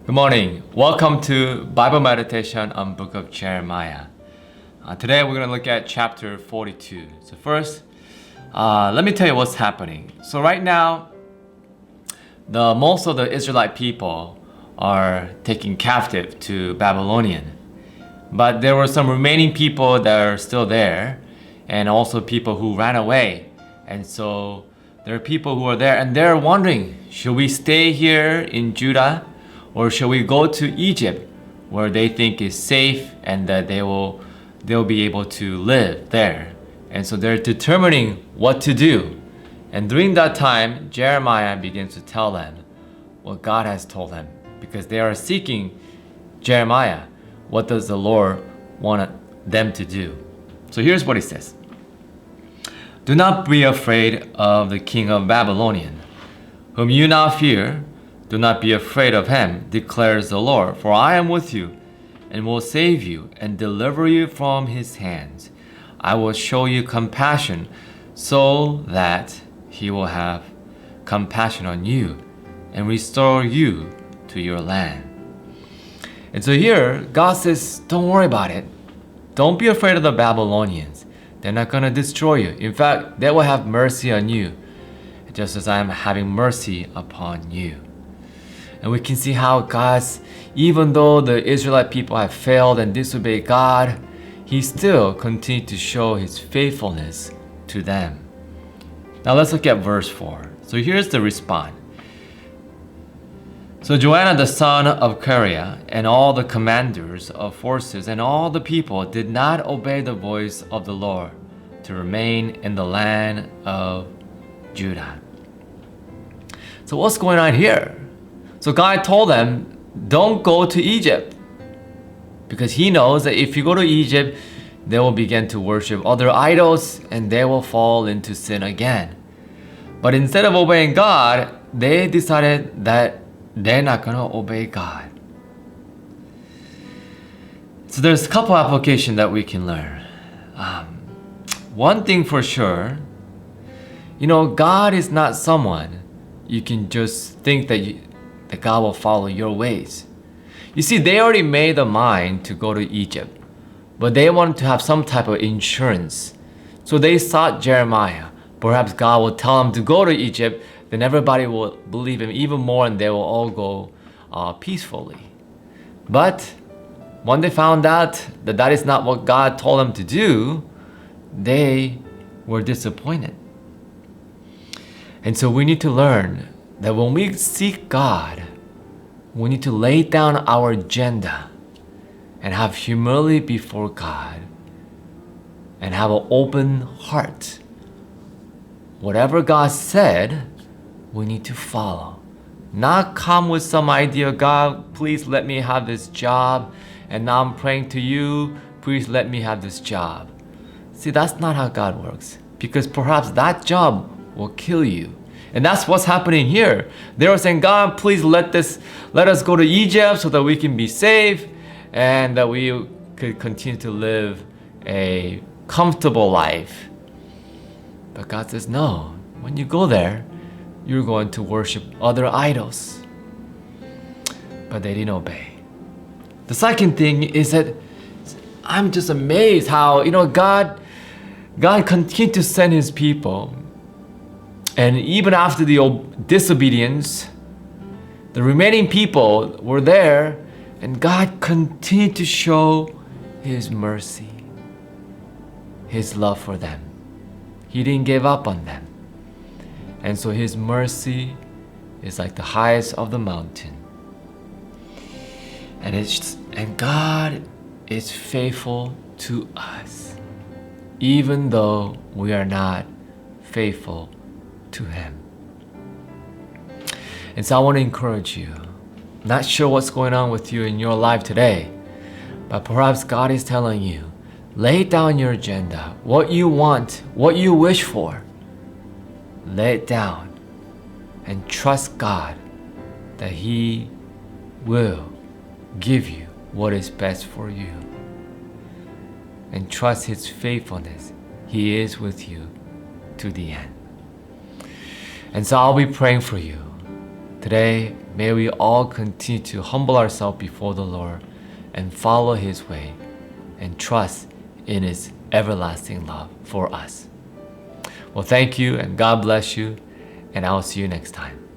Good morning. Welcome to Bible Meditation on Book of Jeremiah. Today we're going to look at chapter 42. So first, let me tell you what's happening. So right now, most of the Israelite people are taken captive to Babylonian. But there were some remaining people that are still there, and also people who ran away. And so there are people who are there, and they're wondering, should we stay here in Judah? Or shall we go to Egypt, where they think is safe and that they'll be able to live there? And so they're determining what to do. And during that time, Jeremiah begins to tell them what God has told them, because they are seeking Jeremiah. What does the Lord want them to do? So here's what he says. Do not be afraid of the king of Babylonian, whom you now fear. Do not be afraid of him, declares the Lord, for I am with you, and will save you, and deliver you from his hands. I will show you compassion, so that he will have compassion on you, and restore you to your land. And so here, God says, don't worry about it. Don't be afraid of the Babylonians. They're not going to destroy you. In fact, they will have mercy on you, just as I am having mercy upon you. And we can see how even though the Israelite people have failed and disobeyed God, He still continued to show His faithfulness to them. Now let's look at verse 4. So here's the response. So Joanna the son of Kareah and all the commanders of forces and all the people did not obey the voice of the Lord to remain in the land of Judah. So what's going on here? So God told them, don't go to Egypt, because He knows that if you go to Egypt, they will begin to worship other idols and they will fall into sin again. But instead of obeying God, they decided that they're not going to obey God. So there's a couple applications that we can learn. One thing for sure, God is not someone you can just think that God will follow your ways. You see, they already made a mind to go to Egypt, but they wanted to have some type of insurance. So they sought Jeremiah. Perhaps God will tell them to go to Egypt, then everybody will believe Him even more and they will all go peacefully. But when they found out that that is not what God told them to do, they were disappointed. And so we need to learn that when we seek God, we need to lay down our agenda and have humility before God and have an open heart. Whatever God said, we need to follow. Not come with some idea, God, please let me have this job, and now I'm praying to you, please let me have this job. See, that's not how God works, because perhaps that job will kill you. And that's what's happening here. They were saying, God, please let us go to Egypt so that we can be safe and that we could continue to live a comfortable life. But God says, no, when you go there, you're going to worship other idols. But they didn't obey. The second thing is that I'm just amazed how, God continued to send His people. And even after the disobedience, the remaining people were there, and God continued to show His mercy, His love for them. He didn't give up on them. And so His mercy is like the highest of the mountain. And God is faithful to us, even though we are not faithful to Him. And so I want to encourage you. Not sure what's going on with you in your life today, but perhaps God is telling you, lay down your agenda, what you want, what you wish for. Lay it down and trust God that He will give you what is best for you. And trust His faithfulness. He is with you to the end. And so I'll be praying for you. Today, May we all continue to humble ourselves before the Lord and follow His way and trust in His everlasting love for us. Well, thank you and God bless you, and I will see you next time.